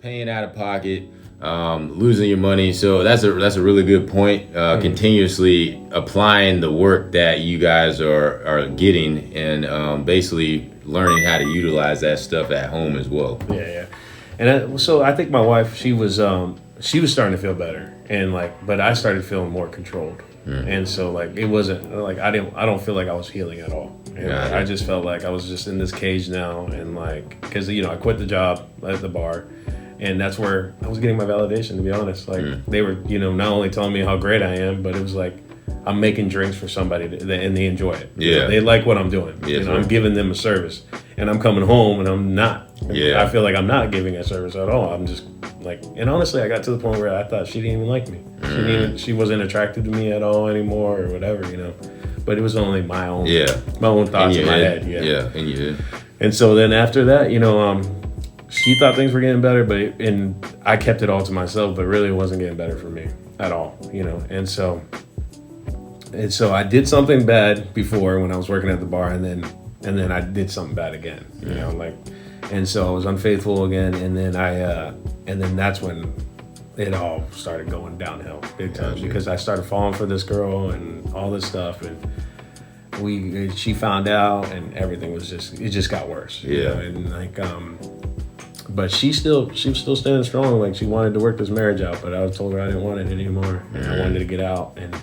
paying out of pocket, losing your money. So that's a really good point. Continuously applying the work that you guys are getting, and basically learning how to utilize that stuff at home as well. Yeah. And so I think my wife, she was starting to feel better, and but I started feeling more controlled. And so it wasn't I don't feel like I was healing at all. And I just felt like I was just in this cage now, and because I quit the job at the bar, and that's where I was getting my validation, to be honest. They were not only telling me how great I am, but it was I'm making drinks for somebody and they enjoy it. Yeah, they like what I'm doing. Yes, I'm giving them a service, and I'm coming home and I'm not. Yeah, I feel like I'm not giving a service at all. I'm just and honestly, I got to the point where I thought she didn't even like me. She wasn't attracted to me at all anymore, or whatever, But it was only my own thoughts in my head. Yeah. And so then after that, she thought things were getting better, and I kept it all to myself, but really it wasn't getting better for me at all, And so I did something bad before when I was working at the bar, and then I did something bad again, and so I was unfaithful again, and then that's when it all started going downhill big time, because I started falling for this girl and all this stuff, and she found out, and everything was just got worse. But she was still standing strong. She wanted to work this marriage out, but I told her I didn't want it anymore, and I wanted to get out, and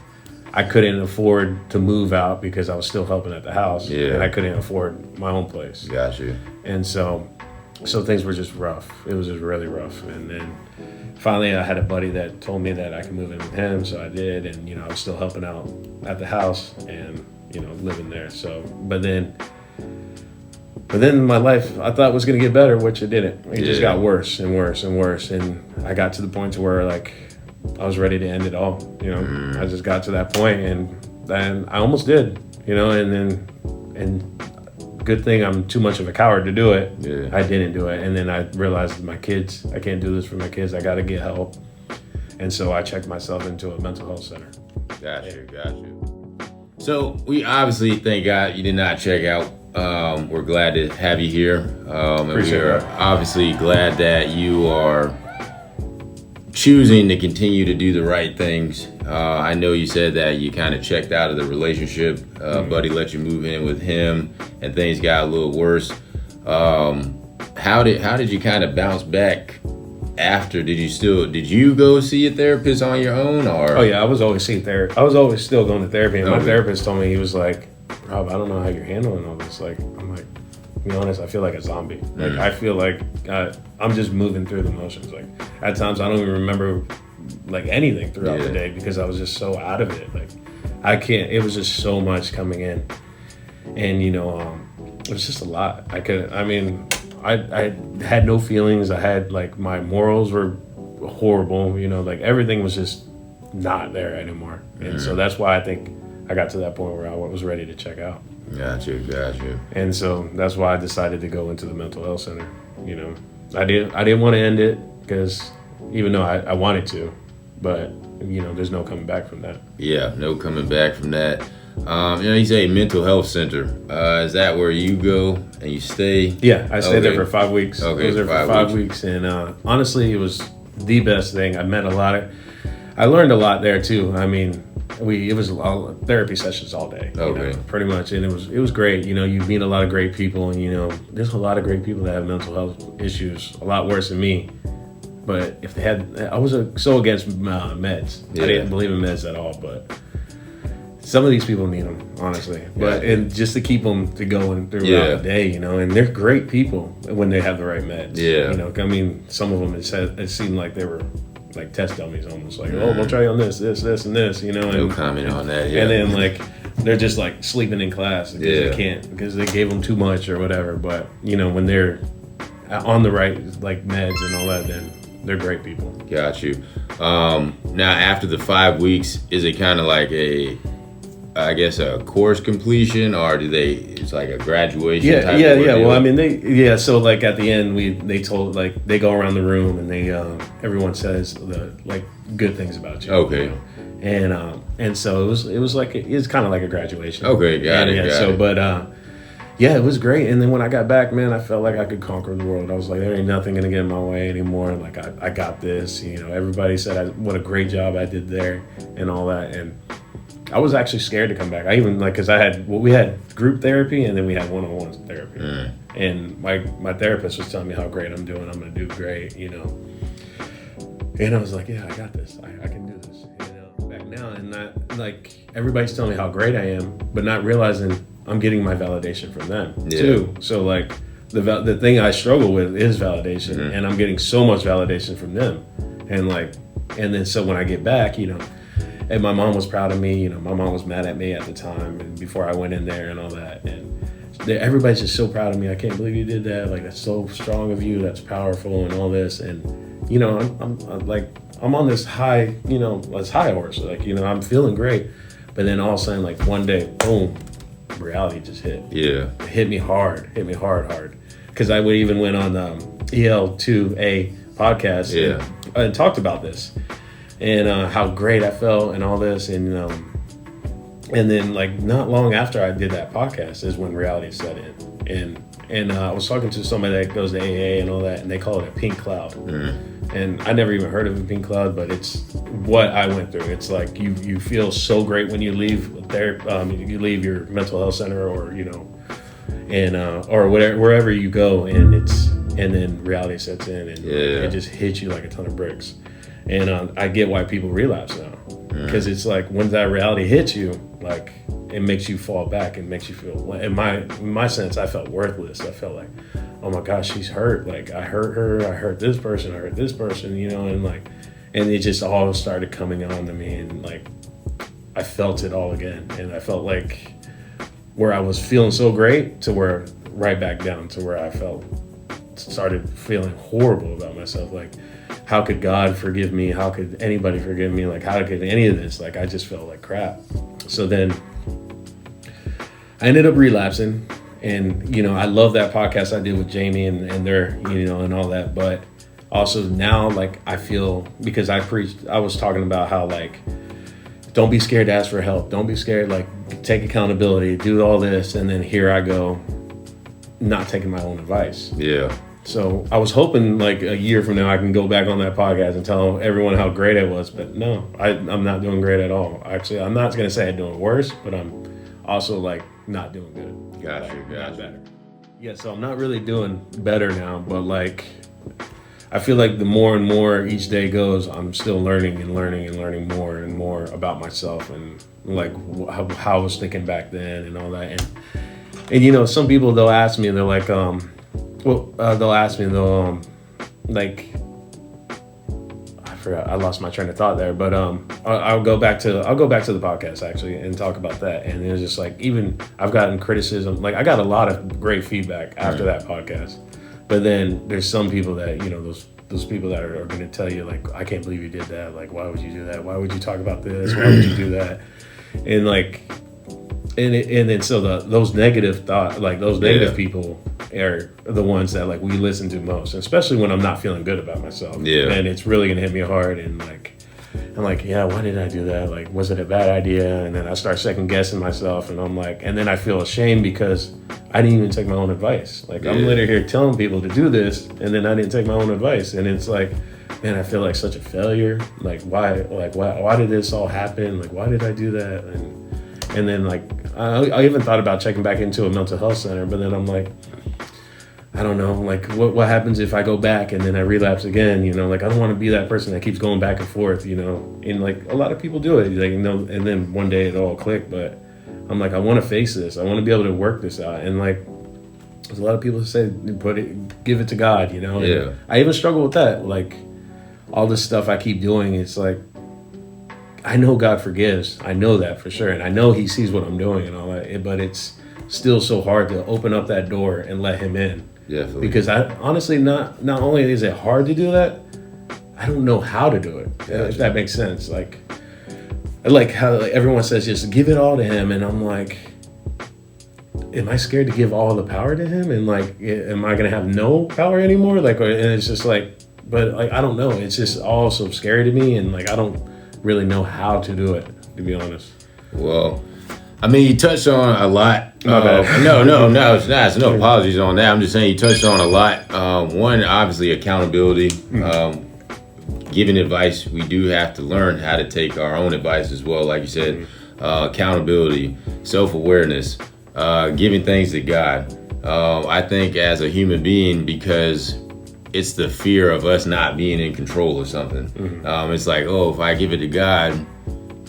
I couldn't afford to move out because I was still helping at the house, and I couldn't afford my own place. Got you. And so things were just rough. It was just really rough. And then finally I had a buddy that told me that I could move in with him, so I did, and I was still helping out at the house and living there. So but then my life, I thought, was going to get better, which it didn't. It just got worse and worse and worse, and I got to the point to where I was ready to end it all. I just got to that point, and then I almost did. And good thing I'm too much of a coward to do it. Yeah. I didn't do it, and then I realized my kids. I can't do this for my kids. I got to get help, and so I checked myself into a mental health center. Got you. So we obviously, thank God, you did not check out. We're glad to have you here, and we're obviously glad that you are choosing to continue to do the right things. I know you said that you kind of checked out of the relationship. Buddy let you move in with him, and things got a little worse. How did you kind of bounce back after? Did you go see a therapist on your own, or? Oh yeah, I was always seeing therapy. I was always still going to therapy, and my therapist told me, he was like, Rob, I don't know how you're handling all this. I'm like, to be honest, I feel like a zombie. I feel like I'm just moving through the motions. At times I don't even remember anything throughout the day, because I was just so out of it. I can't. It was just so much coming in, and it was just a lot. I had no feelings. I had my morals were horrible. Everything was just not there anymore, and so that's why I think I got to that point where I was ready to check out. Got you. And so that's why I decided to go into the mental health center. I didn't want to end it, because even though I wanted to, but there's no coming back from that. Yeah, no coming back from that. You say mental health center. Is that where you go and you stay? Yeah, I stayed there for 5 weeks. Okay, I was there for 5 weeks, and honestly, it was the best thing. I learned a lot there too. It was all therapy sessions all day, pretty much, and it was great. You meet a lot of great people, and there's a lot of great people that have mental health issues, a lot worse than me. But if they had, I was so against meds. I didn't believe in meds at all, but some of these people need them, honestly. But and just to keep them going throughout the day, and they're great people when they have the right meds. Yeah, some of them it seemed like they were test dummies, almost we'll try you on this, and this, and no comment on that. Yeah. And then they're just sleeping in class because they can't, because they gave them too much or whatever. But when they're on the right meds and all that, then they're great people. Got you. Now after the 5 weeks, is it kind of a course completion, or it's a graduation type of Well, so at the end they told they go around the room and they everyone says the good things about you. Okay. And so it was kind of like a graduation. Okay, got it. But Yeah, it was great. And then when I got back, man, I felt like I could conquer the world. I was like, there ain't nothing gonna get in my way anymore. Like I got this. You know, everybody said what a great job I did there and all that. And I was actually scared to come back. I even because we had group therapy and then we had one-on-one therapy. And my therapist was telling me how great I'm doing. I'm gonna do great, you know. And I was like, yeah, I got this. I can do this. You know, back now, and not like everybody's telling me how great I am, but not realizing I'm getting my validation from them too. So like the thing I struggle with is validation, and I'm getting so much validation from them, and then so when I get back, you know, and my mom was proud of me. You know, my mom was mad at me at the time, and before I went in there and all that, and everybody's just so proud of me. I can't believe you did that. Like, that's so strong of you. That's powerful and all this. And, you know, I'm on this high, you know, this high horse. Like, you know, I'm feeling great. But then all of a sudden, like one day, boom, reality just hit. Yeah. It hit me hard. Because I would even went on EL2A podcast and talked about this. And how great I felt and all this. And then, like, not long after I did that podcast is when reality set in. And I was talking to somebody that goes to AA and all that, and they call it a pink cloud. And I never even heard of a pink cloud, but it's what I went through. It's like you feel so great when you leave there. You leave your mental health center, or you know, and or wherever you go, and then reality sets in, and it just hits you like a ton of bricks. And I get why people relapse now. Because it's like when that reality hits you, like it makes you fall back and makes you feel. In my sense, I felt worthless. I felt like, oh my gosh, she's hurt. Like I hurt her. I hurt this person. You know, and it just all started coming on to me, and like I felt it all again, and I felt like where I was feeling so great to where right back down to where I started feeling horrible about myself. Like, how could God forgive me? How could anybody forgive me? Like, how could any of this? Like, I just felt like crap. So then I ended up relapsing. And, you know, I love that podcast I did with Jamie and their, you know, and all that. But also now, like, I feel, because I was talking about how, like, don't be scared to ask for help. Don't be scared, like, take accountability, do all this. And then here I go, not taking my own advice. Yeah. So I was hoping like a year from now I can go back on that podcast and tell everyone how great I was, but no, I'm not doing great at all. Actually, I'm not going to say I'm doing worse, but I'm also like not doing good. Gotcha. Not better. Yeah, so I'm not really doing better now, but like I feel like the more and more each day goes, I'm still learning more and more about myself and like how I was thinking back then and all that. And you know, some people, they'll ask me and they're like, they'll ask me, like, I forgot, I lost my train of thought there, but I'll go back to the podcast actually and talk about that. And it was just like, even I've gotten criticism, like I got a lot of great feedback after that podcast, but then there's some people that, you know, those people that are going to tell you like, I can't believe you did that. Like, why would you do that? Why would you talk about this? Why would you do that? And like, and then so those negative people are the ones that like we listen to most, especially when I'm not feeling good about myself. Yeah. And it's really gonna hit me hard, and like I'm like, yeah, why did I do that? Like, was it a bad idea? And then I start second guessing myself, and I'm like, and then I feel ashamed because I didn't even take my own advice. Like I'm literally here telling people to do this, and then I didn't take my own advice, and it's like, man, I feel like such a failure. Like why did this all happen? Like why did I do that? And then like I even thought about checking back into a mental health center, but then I'm like, I don't know, like what happens if I go back and then I relapse again, you know, like I don't want to be that person that keeps going back and forth, you know, and like a lot of people do it, like, you know, and then one day it all clicked, but I'm like, I want to face this. I want to be able to work this out. And like, there's a lot of people that say, give it to God, you know? Yeah. And I even struggle with that. Like all this stuff I keep doing, it's like, I know God forgives. I know that for sure. And I know he sees what I'm doing and all that, but it's still so hard to open up that door and let him in. Definitely. Because I honestly, not only is it hard to do that, I don't know how to do it. If that makes sense. Like how like everyone says, just give it all to him. And I'm like, am I scared to give all the power to him? And like, am I going to have no power anymore? Like, and it's just like, but like, I don't know. It's just all so scary to me. And like, I don't really know how to do it, to be honest. Well, I mean, you touched on a lot My bad. No, it's not. It's no apologies on that. I'm just saying you touched on a lot. One, obviously, accountability. Giving advice, we do have to learn how to take our own advice as well. Like you said, accountability, self-awareness, giving things to God. I think as a human being, because it's the fear of us not being in control of something. It's like, oh, if I give it to God,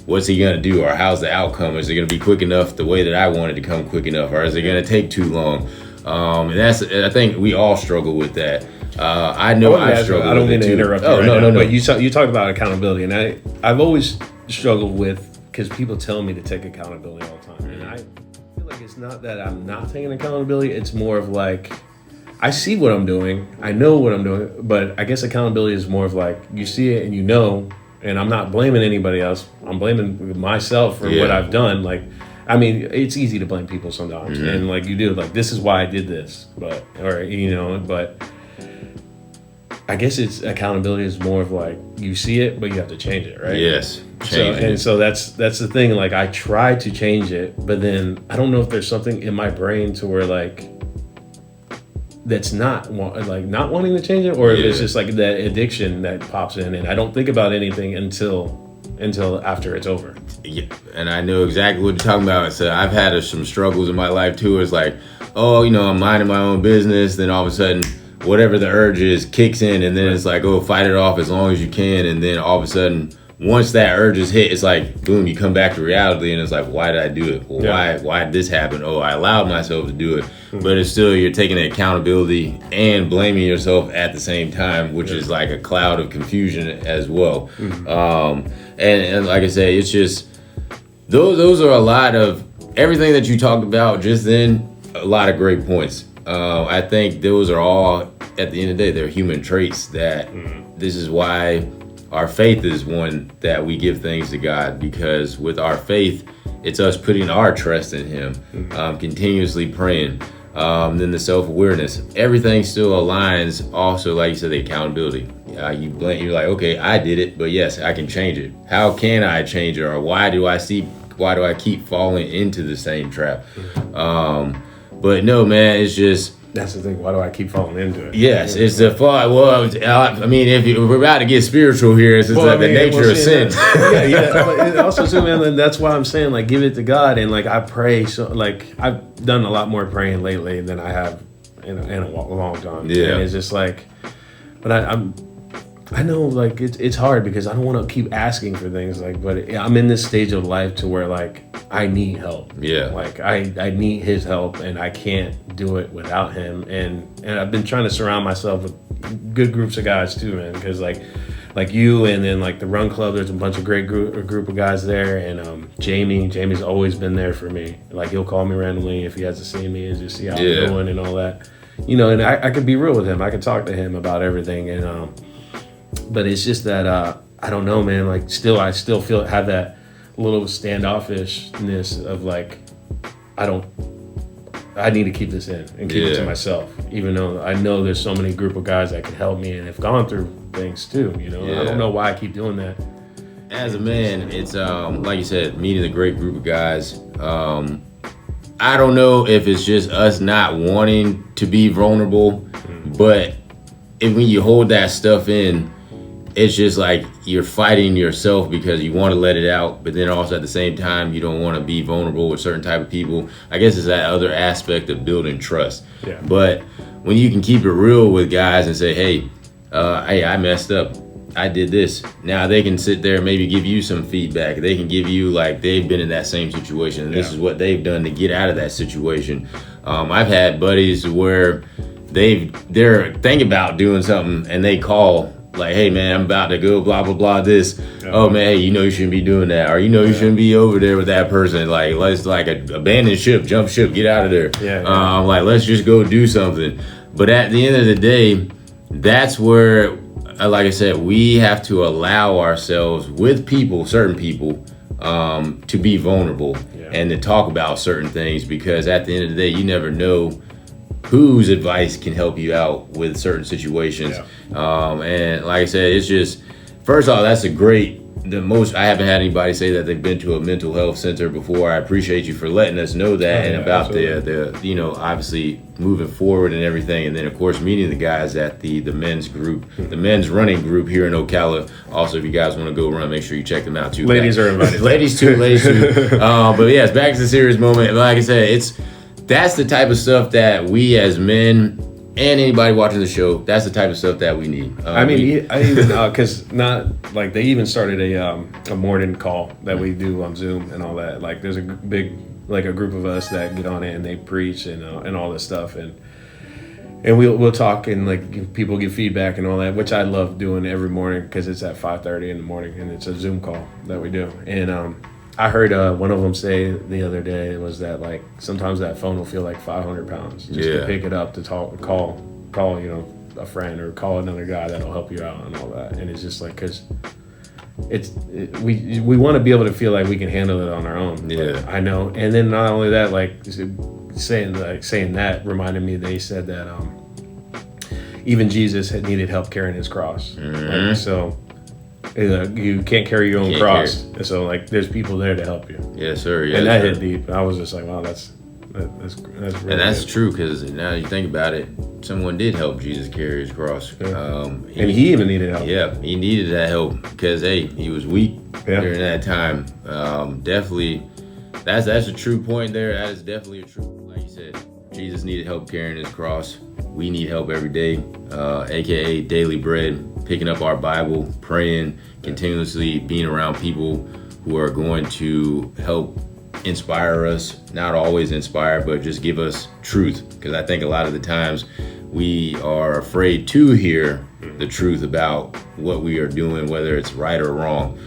what's he gonna do, or how's the outcome? Is it gonna be quick enough the way that I want it to come quick enough, or is it gonna take too long? And I think we all struggle with that. I know I struggle. I don't mean with it to too. interrupt you. Oh, right no, now, no, no. But you talked about accountability, and I've always struggled with, because people tell me to take accountability all the time, and I feel like it's not that I'm not taking accountability. It's more of like, I see what I'm doing, I know what I'm doing, but I guess accountability is more of like, you see it and you know, and I'm not blaming anybody else. I'm blaming myself for what I've done. Like, I mean, it's easy to blame people sometimes, and like you do, like, this is why I did this, but I guess it's accountability is more of like, you see it, but you have to change it, right? Yes. So that's the thing. Like, I try to change it, but then I don't know if there's something in my brain to where like that's not wanting to change it, or if it's just like that addiction that pops in, and I don't think about anything until after it's over. Yeah, and I know exactly what you're talking about. So I've had some struggles in my life too. It's like, oh, I'm minding my own business, then all of a sudden, whatever the urge is kicks in, and then it's like, oh, fight it off as long as you can, and then all of a sudden, once that urge is hit, it's like, boom, you come back to reality, and it's like, why did I do it? Well, why did this happen? Oh, I allowed myself to do it. But it's still, you're taking accountability and blaming yourself at the same time, which is like a cloud of confusion as well. And like I say, it's just, those are a lot of, everything that you talked about just then, a lot of great points. I think those are all, at the end of the day, they're human traits that this is why our faith is one that we give things to God, because with our faith, it's us putting our trust in Him, continuously praying. Then the self-awareness, everything still aligns. Also, like you said, the accountability. You're like, okay, I did it, but yes, I can change it. How can I change it? Or why do I keep falling into the same trap? But no, man, it's just, that's the thing. Why do I keep falling into it? Yes, it's the fault. Well, I mean, if we're about to get spiritual here, it's like the nature of sin. But also too, man. That's why I'm saying, like, give it to God, and like I pray. So, like, I've done a lot more praying lately than I have in a long time. Yeah, and it's just like, but I know, like, it's hard because I don't want to keep asking for things, like, but I'm in this stage of life to where, like, I need help. Yeah. Like, I need His help, and I can't do it without Him. And I've been trying to surround myself with good groups of guys too, man, because like you, and then like the Run Club, there's a bunch of great group of guys there, and Jamie's always been there for me. Like, he'll call me randomly if he has to see me and just see how I'm doing and all that. And I could be real with him. I could talk to him about everything, and but it's just that I don't know, man. Like, I still have that little standoffishness of like, I need to keep this in and keep it to myself, even though I know there's so many group of guys that can help me and have gone through things too. I don't know why I keep doing that. As a man, it's like you said, meeting a great group of guys. I don't know if it's just us not wanting to be vulnerable, but when you hold that stuff in, it's just like you're fighting yourself because you want to let it out, but then also at the same time, you don't want to be vulnerable with certain type of people. I guess it's that other aspect of building trust. Yeah. But when you can keep it real with guys and say, hey, I messed up. I did this. Now they can sit there and maybe give you some feedback. They can give you, like, they've been in that same situation, and this is what they've done to get out of that situation. I've had buddies where they're thinking about doing something and they call, like, hey man, I'm about to go blah blah blah this. Oh man, hey, you shouldn't be doing that, or you shouldn't be over there with that person. Like, let's abandon ship, jump ship, get out of there. Like, let's just go do something. But at the end of the day, that's where, like I said, we have to allow ourselves with certain people, to be vulnerable and to talk about certain things, because at the end of the day, you never know whose advice can help you out with certain situations. And like I said, it's just, first off, that's a great I haven't had anybody say that they've been to a mental health center before. I appreciate you for letting us know that, and about the obviously moving forward and everything, and then of course meeting the guys at the men's group, the men's running group here in Ocala. Also, if you guys want to go run, make sure you check them out too. Ladies are invited. ladies too. But yes, back to the serious moment. Like I said, that's the type of stuff that we as men and anybody watching the show, that's the type of stuff that we need. Because not like they even started a morning call that we do on Zoom and all that. Like there's a big, like a group of us that get on it and they preach and all this stuff, and we'll talk and like people give feedback and all that, which I love doing every morning because it's at 5:30 in the morning and it's a Zoom call that we do. And I heard one of them say the other day was that like sometimes that phone will feel like 500 pounds just to pick it up to call a friend or call another guy that'll help you out and all that. And it's just like because we want to be able to feel like we can handle it on our own. Yeah, I know. And then not only that, like saying that reminded me they said that even Jesus had needed help carrying his cross. Mm-hmm. Like, so. You can't carry your own cross, so like there's people there to help you. Yes, sir. Yes, and that sir. hit deep. I was just like, wow, that's really and that's good. true because now you think about it, someone did help Jesus carry his cross. Yeah. And he even needed help. Yeah, he needed that help because he was weak during that time. Definitely, that's a true point there. That is definitely a true. Like you said, Jesus needed help carrying his cross. We need help every day, aka daily bread. Picking up our Bible, praying, continuously being around people who are going to help inspire us, not always inspire, but just give us truth. Because I think a lot of the times we are afraid to hear the truth about what we are doing, whether it's right or wrong.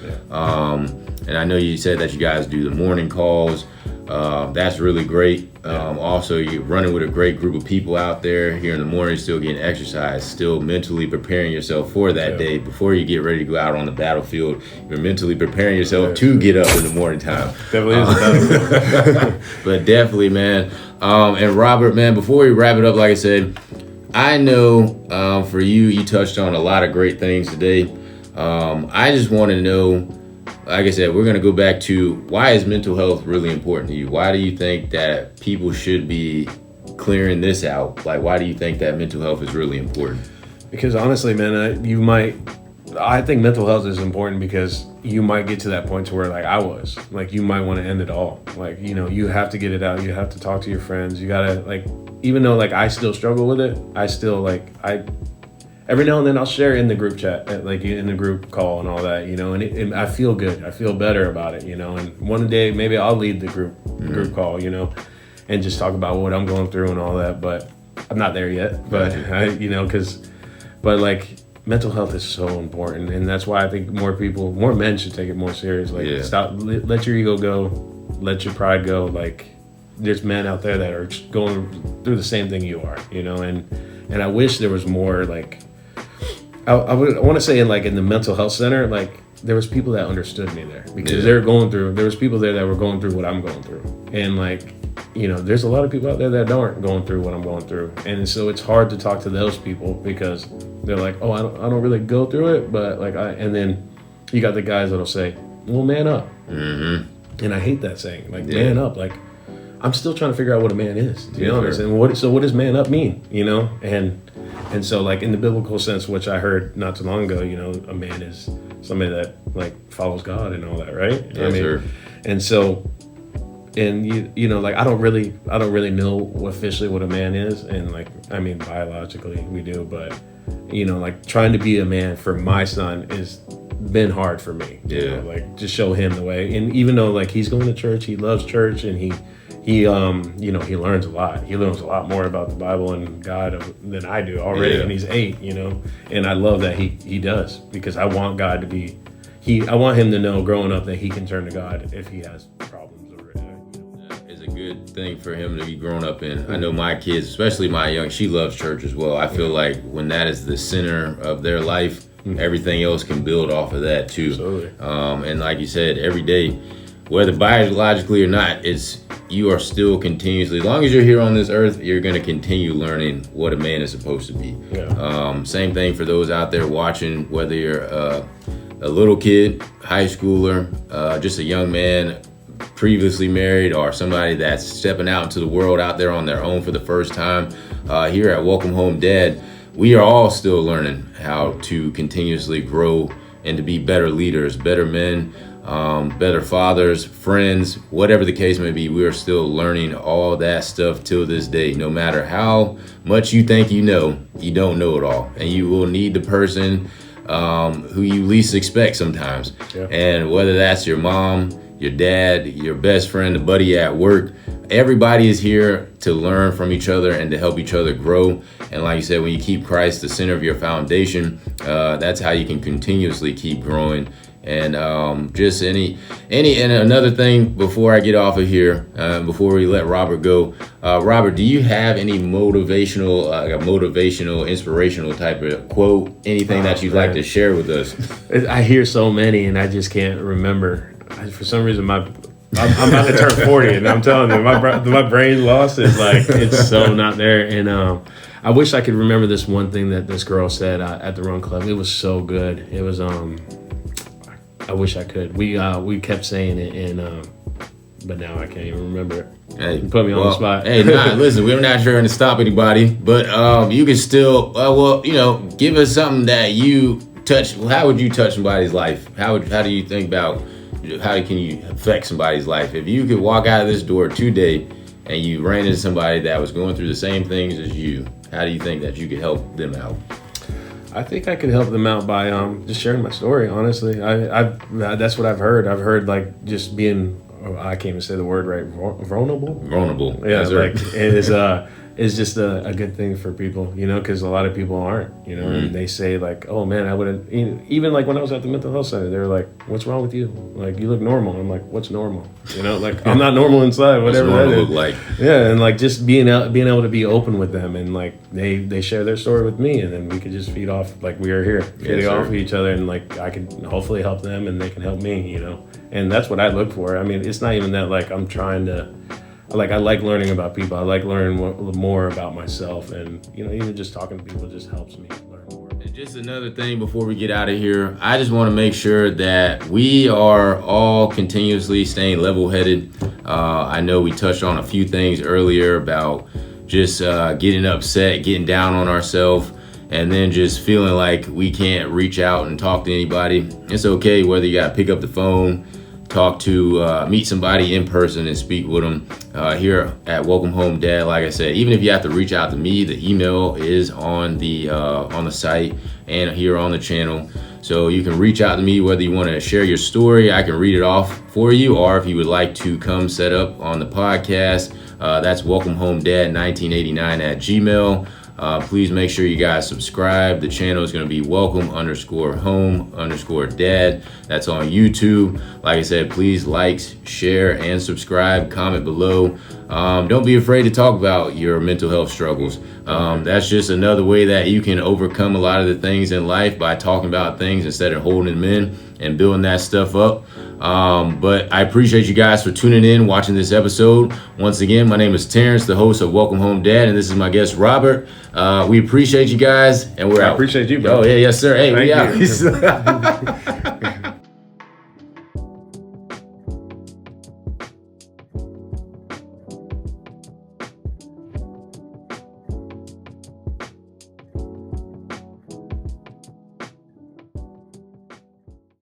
And I know you said that you guys do the morning calls. That's really great. Also, you're running with a great group of people out there here in the morning, still getting exercise, still mentally preparing yourself for that day. Before you get ready to go out on the battlefield, you're mentally preparing yourself to get up in the morning time. Definitely is a battlefield. But definitely, man. And Robert, man, before we wrap it up, like I said, I know for you touched on a lot of great things today. I just want to know, like I said, we're going to go back to why is mental health really important to you? Why do you think that people should be clearing this out? Like, why do you think that mental health is really important? Because honestly, man, I think mental health is important because you might get to that point to where like I was, like you might want to end it all. Like, you have to get it out. You have to talk to your friends. You got to like, even though like I still struggle with it, I still like, every now and then I'll share in the group chat, like in the group call and all that, and I feel good. I feel better about it, and one day maybe I'll lead the group call, and just talk about what I'm going through and all that. But I'm not there yet. But but like mental health is so important, and that's why I think more men should take it more serious. Like stop, let your ego go, let your pride go. Like there's men out there that are going through the same thing you are, and I wish there was more like. I want to say in the mental health center, like there was people that understood me there because there was people there that were going through what I'm going through. And there's a lot of people out there that aren't going through what I'm going through. And so it's hard to talk to those people because they're like, oh, I don't really go through it. But and then you got the guys that'll say, well, man up. Mm-hmm. And I hate that saying, man up. Like I'm still trying to figure out what a man is, to be honest. And what does man up mean, And so, like, in the biblical sense, which I heard not too long ago, a man is somebody that, like, follows God and all that, right? Yes, sir. And so, and, I don't really know officially what a man is. And, biologically we do. But, trying to be a man for my son has been hard for me. To show him the way. And even though, he's going to church, he loves church, and he learns a lot. He learns a lot more about the Bible and God than I do already. And he's 8, and I love that he does because I want God to be, I want him to know growing up that he can turn to God if he has problems. It's a good thing for him to be grown up in. I know my kids, especially my young, she loves church as well. I feel like when that is the center of their life, everything else can build off of that too. Absolutely. And like you said, every day, whether biologically or not, you are still continuously, as long as you're here on this earth, you're going to continue learning what a man is supposed to be. Same thing for those out there watching, whether you're a little kid, high schooler, just a young man, previously married, or somebody that's stepping out into the world out there on their own for the first time, here at Welcome Home Dad, we are all still learning how to continuously grow and to be better leaders, better men, better fathers, friends, whatever the case may be. We are still learning all that stuff till this day. No matter how much you think you know, you don't know it all. And you will need the person who you least expect sometimes. Yeah. And whether that's your mom, your dad, your best friend, a buddy at work, everybody is here to learn from each other and to help each other grow. And like you said, when you keep Christ the center of your foundation, that's how you can continuously keep growing. And just and another thing before I get off of here, before we let Robert go, Robert, do you have any motivational, inspirational type of quote, anything that you'd like to share with us? I hear so many, and I just can't remember. For some reason, I'm about to turn 40, and I'm telling you, my brain lost is like it's so not there. And I wish I could remember this one thing that this girl said at the Run Club. It was so good. It was I wish I could. We kept saying it, and but now I can't even remember it. Hey, you put me on the spot. Hey, listen, we're not trying to stop anybody, but you can still, give us something that you touch. How would you touch somebody's life? How do you think about how can you affect somebody's life? If you could walk out of this door today and you ran into somebody that was going through the same things as you, how do you think that you could help them out? I think I could help them out by just sharing my story. Honestly, that's what I've heard. I've heard like just being, I can't even say the word right, vulnerable. Vulnerable. Yeah, like it is just a good thing for people, because a lot of people aren't, and they say like, oh man, I wouldn't. Even like when I was at the mental health center, they were like, what's wrong with you? Like you look normal. I'm like, what's normal? Like I'm not normal inside. Whatever that is. Look like. Yeah, and like just being able to be open with them, and like they share their story with me, and then we could just feed off like we are here, feeding off each other, and like I could hopefully help them, and they can help me, and that's what I look for. I mean, it's not even that like I'm trying to. Like I like learning about people. I like learning more about myself, and even just talking to people just helps me learn more. And just another thing before we get out of here, I just want to make sure that we are all continuously staying level-headed. I know we touched on a few things earlier about just getting upset, getting down on ourselves, and then just feeling like we can't reach out and talk to anybody. It's okay whether you got to pick up the phone, talk to, meet somebody in person and speak with them here at Welcome Home Dad. Like I said, even if you have to reach out to me, the email is on the site and here on the channel. So you can reach out to me whether you want to share your story. I can read it off for you, or if you would like to come set up on the podcast, that's welcomehomedad1989 @gmail.com. Please make sure you guys subscribe. The channel is going to be welcome_home_dad. That's on YouTube. Like I said, please like, share, and subscribe. Comment below. Don't be afraid to talk about your mental health struggles. That's just another way that you can overcome a lot of the things in life, by talking about things instead of holding them in and building that stuff up. But I appreciate you guys for tuning in, watching this episode. Once again, my name is Terrence, the host of Welcome Home Dad, and this is my guest, Robert. We appreciate you guys, and we're out. I appreciate you, bro. Oh, yeah, yes, sir. Hey, Thank we out.